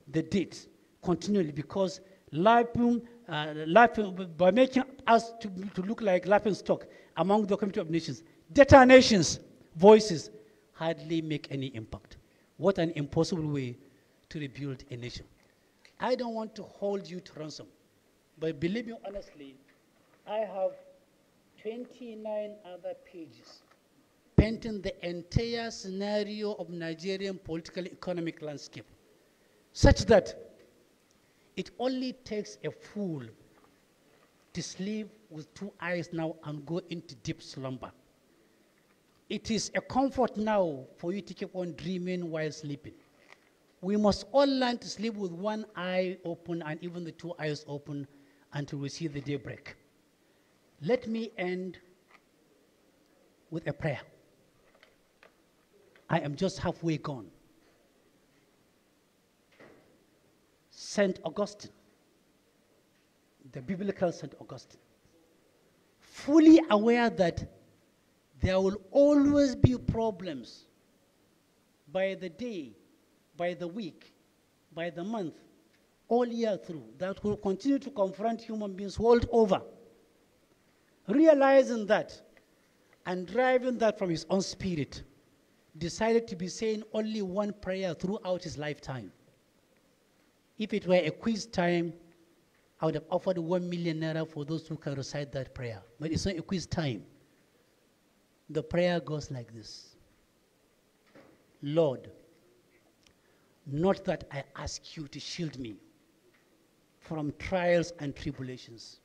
The debt continually, because by making us to look like laughing stock among the community of nations, debtor nations' voices hardly make any impact. What an impossible way to rebuild a nation. I don't want to hold you to ransom, but believe me honestly, I have 29 other pages painting the entire scenario of Nigerian political economic landscape, such that it only takes a fool to sleep with 2 eyes now and go into deep slumber. It is a comfort now for you to keep on dreaming while sleeping. We must all learn to sleep with 1 eye open and even the 2 eyes open until we see the daybreak. Let me end with a prayer. I am just halfway gone. St. Augustine, the biblical St. Augustine, fully aware that there will always be problems by the day, by the week, by the month, all year through, that will continue to confront human beings world over. Realizing that and driving that from his own spirit, decided to be saying only 1 prayer throughout his lifetime. If it were a quiz time, I would have offered 1 million naira for those who can recite that prayer. But it's not a quiz time. The prayer goes like this. Lord, not that I ask you to shield me from trials and tribulations,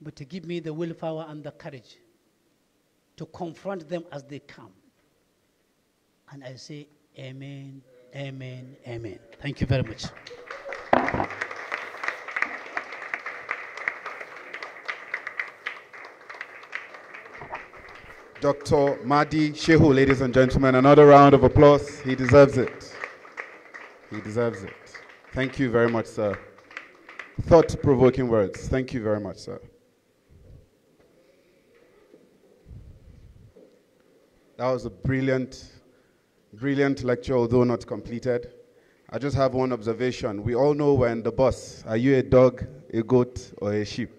but to give me the willpower and the courage to confront them as they come. And I say, amen, amen, amen. Thank you very much. Dr. Mahadi Shehu, ladies and gentlemen, another round of applause. He deserves it. He deserves it. Thank you very much, sir. Thought-provoking words. Thank you very much, sir. That was a brilliant lecture, although not completed. I just have one observation. We all know when the bus, are you a dog, a goat, or a sheep?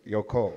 Your call.